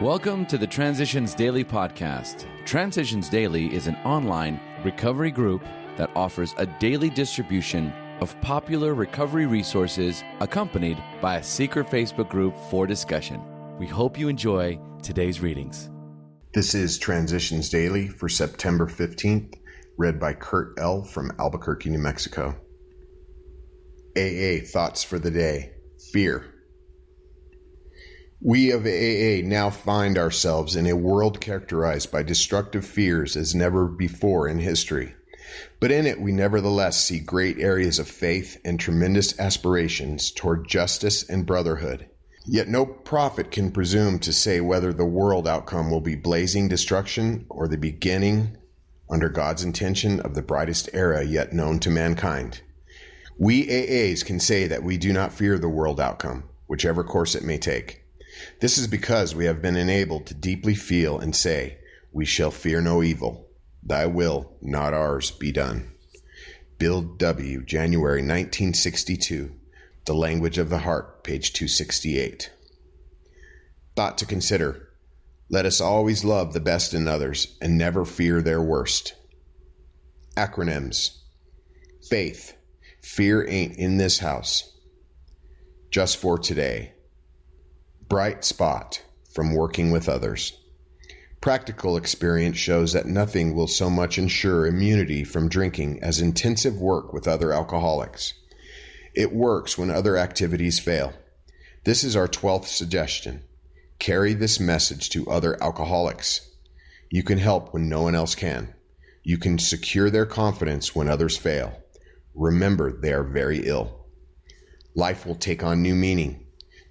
Welcome to the Transitions Daily podcast. Transitions Daily is an online recovery group that offers a daily distribution of popular recovery resources accompanied by a secret Facebook group for discussion. We hope you enjoy today's readings. This is Transitions Daily for September 15th, read by Kurt L. from Albuquerque, New Mexico. AA Thoughts for the Day. Fear. We of AA now find ourselves in a world characterized by destructive fears as never before in history. But in it, we nevertheless see great areas of faith and tremendous aspirations toward justice and brotherhood. Yet no prophet can presume to say whether the world outcome will be blazing destruction or the beginning, under God's intention, of the brightest era yet known to mankind. We AAs can say that we do not fear the world outcome, whichever course it may take. This is because we have been enabled to deeply feel and say, "We shall fear no evil. Thy will, not ours, be done." Bill W., January 1962. The Language of the Heart, page 268. Thought to consider. Let us always love the best in others and never fear their worst. Acronyms. Faith. Fear ain't in this house. Just for today. Bright spot from working with others. Practical experience shows that nothing will so much ensure immunity from drinking as intensive work with other alcoholics. It works when other activities fail. This is our 12th suggestion. Carry this message to other alcoholics. You can help when no one else can. You can secure their confidence when others fail. Remember, they are very ill. Life will take on new meaning.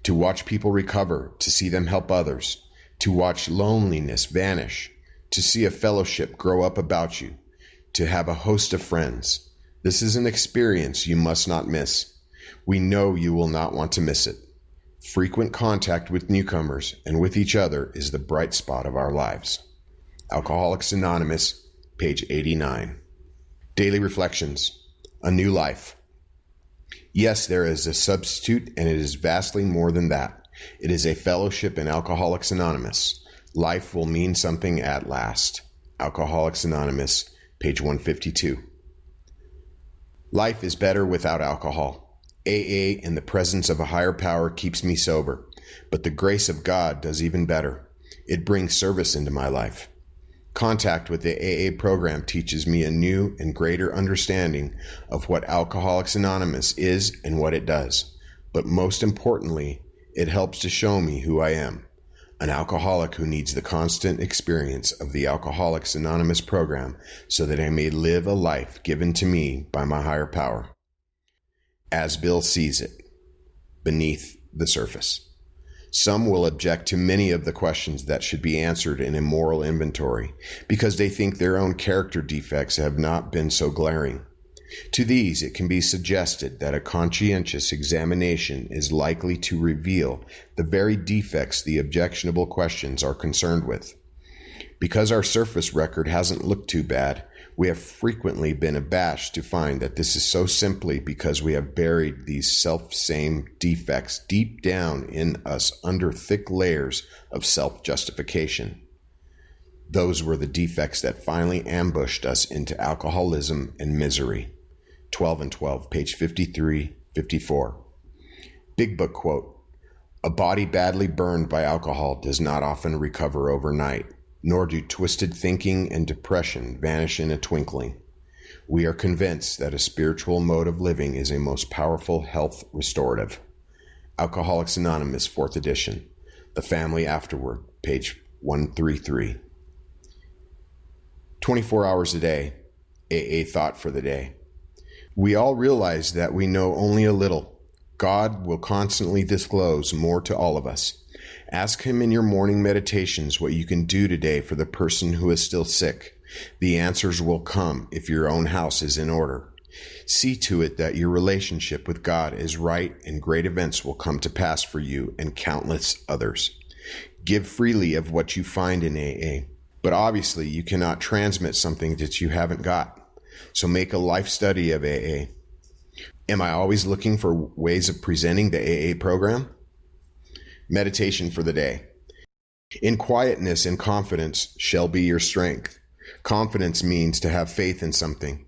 To watch people recover, to see them help others, to watch loneliness vanish, to see a fellowship grow up about you, to have a host of friends. This is an experience you must not miss. We know you will not want to miss it. Frequent contact with newcomers and with each other is the bright spot of our lives. Alcoholics Anonymous, page 89. Daily Reflections. A New Life. Yes, there is a substitute, and it is vastly more than that. It is a fellowship in Alcoholics Anonymous. Life will mean something at last. Alcoholics Anonymous, page 152. Life is better without alcohol. AA in the presence of a higher power keeps me sober, but the grace of God does even better. It brings service into my life. Contact with the AA program teaches me a new and greater understanding of what Alcoholics Anonymous is and what it does. But most importantly, it helps to show me who I am, an alcoholic who needs the constant experience of the Alcoholics Anonymous program so that I may live a life given to me by my higher power. As Bill sees it, beneath the surface. Some will object to many of the questions that should be answered in a moral inventory because they think their own character defects have not been so glaring. To these, it can be suggested that a conscientious examination is likely to reveal the very defects the objectionable questions are concerned with. Because our surface record hasn't looked too bad, we have frequently been abashed to find that this is so simply because we have buried these self-same defects deep down in us under thick layers of self-justification. Those were the defects that finally ambushed us into alcoholism and misery. 12 and 12, page 53, 54. Big Book quote, "A body badly burned by alcohol does not often recover overnight. Nor do twisted thinking and depression vanish in a twinkling. We are convinced that a spiritual mode of living is a most powerful health restorative." Alcoholics Anonymous, 4th edition. The Family Afterward, page 133. 24 hours a day. AA Thought for the Day. We all realize that we know only a little. God will constantly disclose more to all of us. Ask Him in your morning meditations what you can do today for the person who is still sick. The answers will come if your own house is in order. See to it that your relationship with God is right, and great events will come to pass for you and countless others. Give freely of what you find in AA, but obviously you cannot transmit something that you haven't got. So make a life study of AA. Am I always looking for ways of presenting the AA program? Meditation for the day. In quietness and confidence shall be your strength. Confidence means to have faith in something.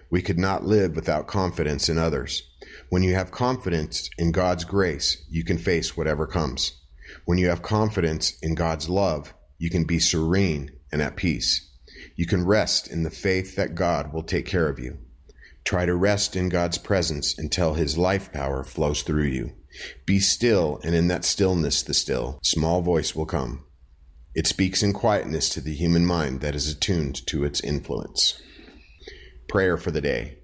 We could not live without confidence in others. When you have confidence in God's grace, you can face whatever comes. When you have confidence in God's love, you can be serene and at peace. You can rest in the faith that God will take care of you. Try to rest in God's presence until His life power flows through you. Be still, and in that stillness, the still, small voice will come. It speaks in quietness to the human mind that is attuned to its influence. Prayer for the day.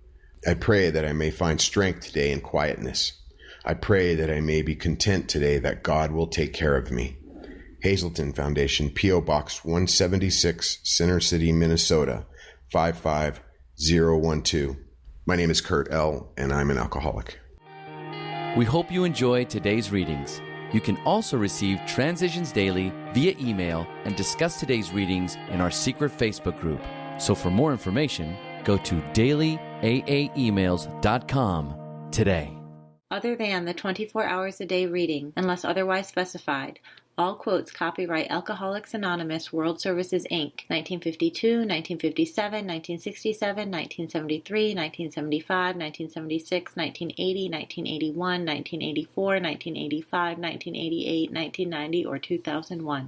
I pray that I may find strength today in quietness. I pray that I may be content today that God will take care of me. Hazelton Foundation, P.O. Box 176, Center City, Minnesota, 55012. My name is Kurt L., and I'm an alcoholic. We hope you enjoyed today's readings. You can also receive Transitions Daily via email and discuss today's readings in our secret Facebook group. So for more information, go to dailyaaemails.com today. Other than the 24 hours a day reading, unless otherwise specified, all quotes copyright Alcoholics Anonymous World Services, Inc., 1952, 1957, 1967, 1973, 1975, 1976, 1980, 1981, 1984, 1985, 1988, 1990, or 2001.